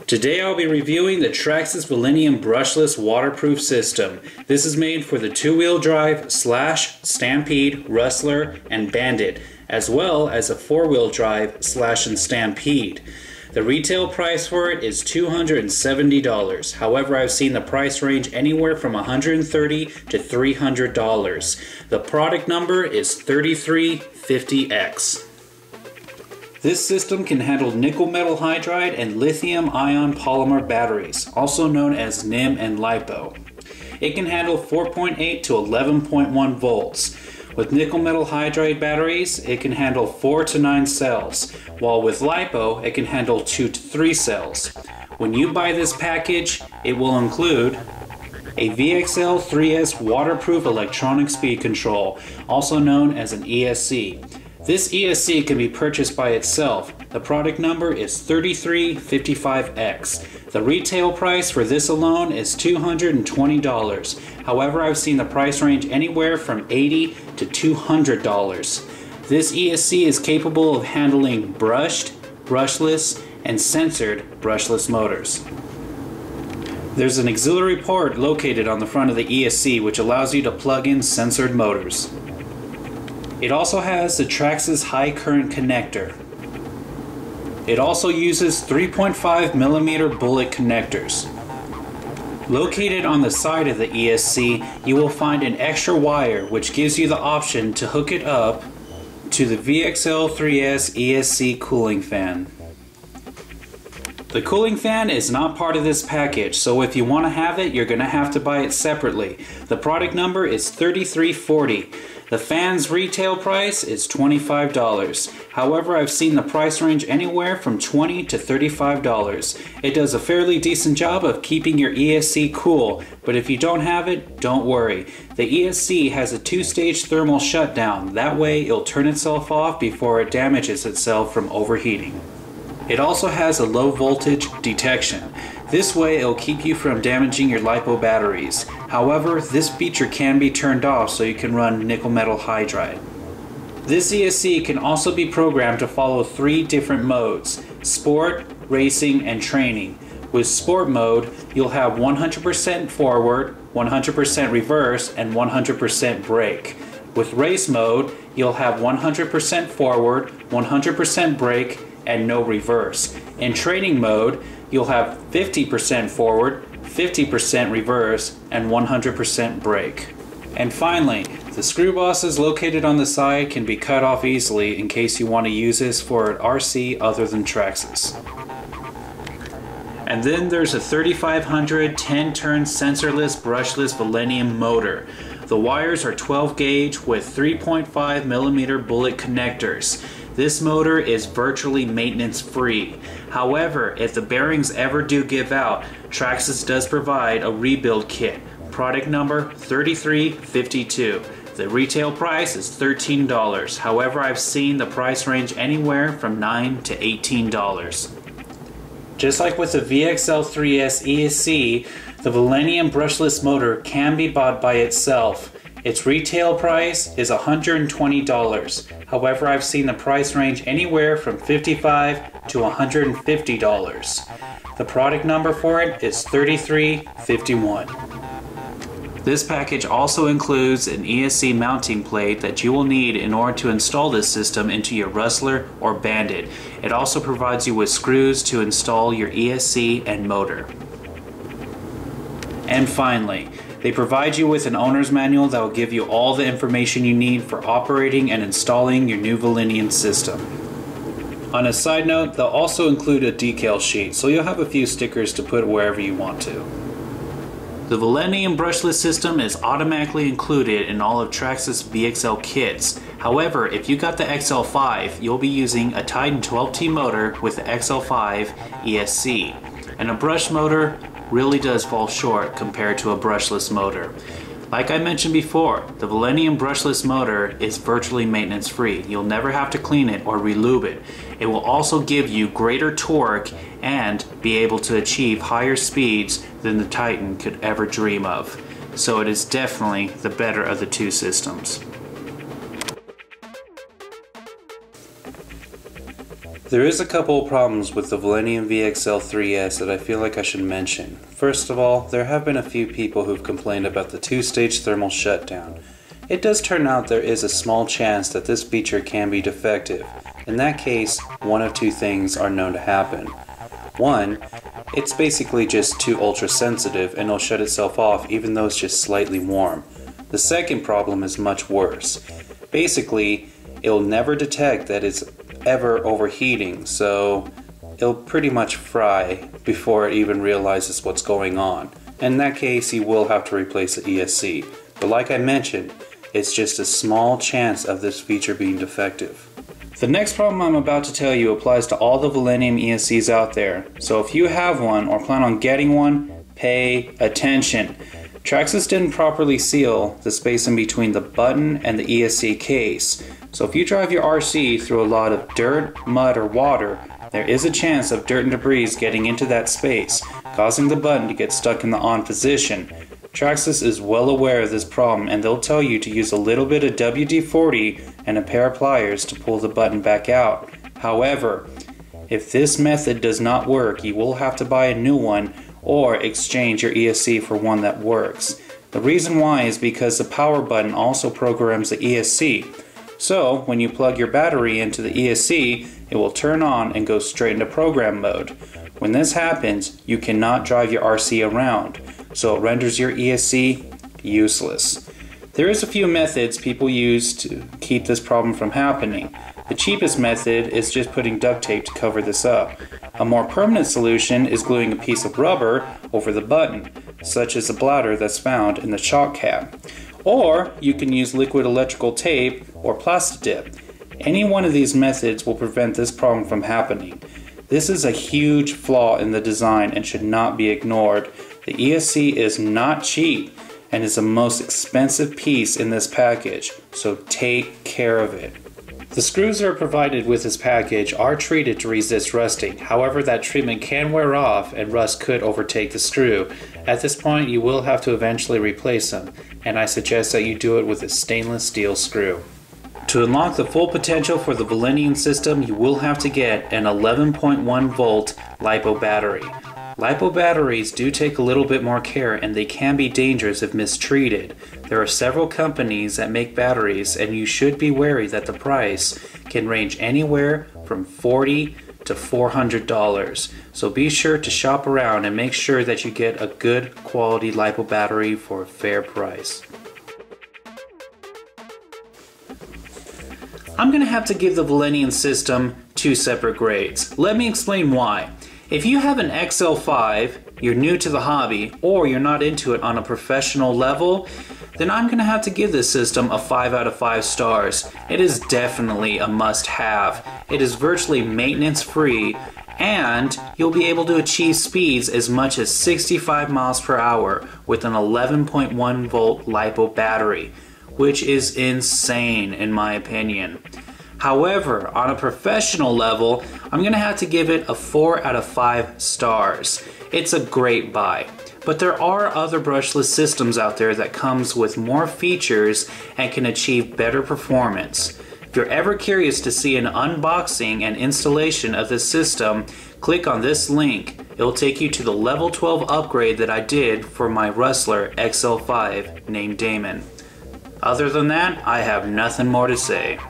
Today I'll be reviewing the Traxxas Velineon Brushless waterproof system. This is made for the two-wheel drive Slash, Stampede, Rustler, and Bandit, as well as a four-wheel drive Slash and Stampede. The retail price for it is $270. However, I've seen the price range anywhere from $130 to $300. The product number is 3350X. This system can handle nickel metal hydride and lithium ion polymer batteries, also known as NIM and LiPo. It can handle 4.8 to 11.1 volts. With nickel metal hydride batteries, it can handle 4 to 9 cells, while with LiPo, it can handle 2 to 3 cells. When you buy this package, it will include a VXL 3S waterproof electronic speed control, also known as an ESC. This ESC can be purchased by itself. The product number is 3355X. The retail price for this alone is $220. However, I've seen the price range anywhere from $80 to $200. This ESC is capable of handling brushed, brushless, and sensored brushless motors. There's an auxiliary port located on the front of the ESC which allows you to plug in sensored motors. It also has the Traxxas high current connector. It also uses 3.5mm bullet connectors. Located on the side of the ESC, you will find an extra wire which gives you the option to hook it up to the VXL 3S ESC cooling fan. The cooling fan is not part of this package, so if you want to have it, you're going to have to buy it separately. The product number is 3340. The fan's retail price is $25. However, I've seen the price range anywhere from $20 to $35. It does a fairly decent job of keeping your ESC cool, but if you don't have it, don't worry. The ESC has a two-stage thermal shutdown. That way, it'll turn itself off before it damages itself from overheating. It also has a low voltage detection. This way it'll keep you from damaging your LiPo batteries. However, this feature can be turned off so you can run nickel metal hydride. This ESC can also be programmed to follow 3 different modes: Sport, Racing, and Training. With Sport mode, you'll have 100% forward, 100% reverse, and 100% brake. With Race mode, you'll have 100% forward, 100% brake, and no reverse. In Training mode, you'll have 50% forward, 50% reverse, and 100% brake. And finally, the screw bosses located on the side can be cut off easily in case you want to use this for an RC other than Traxxas. And then there's a 3500 10-turn sensorless brushless Velineon motor. The wires are 12 gauge with 3.5mm bullet connectors. This motor is virtually maintenance free. However, if the bearings ever do give out, Traxxas does provide a rebuild kit. Product number 3352. The retail price is $13. However, I've seen the price range anywhere from $9 to $18. Just like with the VXL 3S ESC, the Velineon Brushless motor can be bought by itself. Its retail price is $120. However, I've seen the price range anywhere from $55 to $150. The product number for it is 3351. This package also includes an ESC mounting plate that you will need in order to install this system into your Rustler or Bandit. It also provides you with screws to install your ESC and motor. And finally, they provide you with an owner's manual that will give you all the information you need for operating and installing your new Velineon system. On a side note, they'll also include a decal sheet, so you'll have a few stickers to put wherever you want to. The Velineon Brushless system is automatically included in all of Traxxas VXL kits. However, if you got the XL5, you'll be using a Titan 12T motor with the XL5 ESC. And a brush motor really does fall short compared to a brushless motor. Like I mentioned before, the Velineon Brushless motor is virtually maintenance free. You'll never have to clean it or relube it. It will also give you greater torque and be able to achieve higher speeds than the Titan could ever dream of. So it is definitely the better of the two systems. There is a couple of problems with the Velineon VXL 3S that I feel like I should mention. First of all, there have been a few people who've complained about the two-stage thermal shutdown. It does turn out there is a small chance that this feature can be defective. In that case, one of two things are known to happen. One, it's basically just too ultra sensitive and it'll shut itself off even though it's just slightly warm. The second problem is much worse. Basically, it'll never detect that it's ever overheating, so it'll pretty much fry before it even realizes what's going on. In that case, you will have to replace the ESC. But like I mentioned, it's just a small chance of this feature being defective. The next problem I'm about to tell you applies to all the Velineon ESCs out there, so if you have one or plan on getting one, pay attention. Traxxas didn't properly seal the space in between the button and the ESC case, so if you drive your RC through a lot of dirt, mud, or water, there is a chance of dirt and debris getting into that space, causing the button to get stuck in the on position. Traxxas is well aware of this problem and they'll tell you to use a little bit of WD-40 and a pair of pliers to pull the button back out. However, if this method does not work, you will have to buy a new one or exchange your ESC for one that works. The reason why is because the power button also programs the ESC. So when you plug your battery into the ESC, it will turn on and go straight into program mode. When this happens, you cannot drive your RC around, so it renders your ESC useless. There is a few methods people use to keep this problem from happening. The cheapest method is just putting duct tape to cover this up. A more permanent solution is gluing a piece of rubber over the button, such as the bladder that's found in the shock cap. Or you can use liquid electrical tape or plastic dip. Any one of these methods will prevent this problem from happening. This is a huge flaw in the design and should not be ignored. The ESC is not cheap and is the most expensive piece in this package, so take care of it. The screws that are provided with this package are treated to resist rusting. However, that treatment can wear off and rust could overtake the screw. At this point, you will have to eventually replace them, and I suggest that you do it with a stainless steel screw. To unlock the full potential for the Velineon system, you will have to get an 11.1 volt LiPo battery. LiPo batteries do take a little bit more care and they can be dangerous if mistreated. There are several companies that make batteries and you should be wary that the price can range anywhere from $40 to $400. So be sure to shop around and make sure that you get a good quality LiPo battery for a fair price. I'm going to have to give the Velineon system two separate grades. Let me explain why. If you have an XL5, you're new to the hobby, or you're not into it on a professional level, then I'm going to have to give this system a 5 out of 5 stars. It is definitely a must-have. It is virtually maintenance-free, and you'll be able to achieve speeds as much as 65 miles per hour with an 11.1 volt LiPo battery, which is insane in my opinion. However, on a professional level, I'm going to have to give it a 4 out of 5 stars. It's a great buy. But there are other brushless systems out there that comes with more features and can achieve better performance. If you're ever curious to see an unboxing and installation of this system, click on this link. It'll take you to the level 12 upgrade that I did for my Rustler XL5 named Damon. Other than that, I have nothing more to say.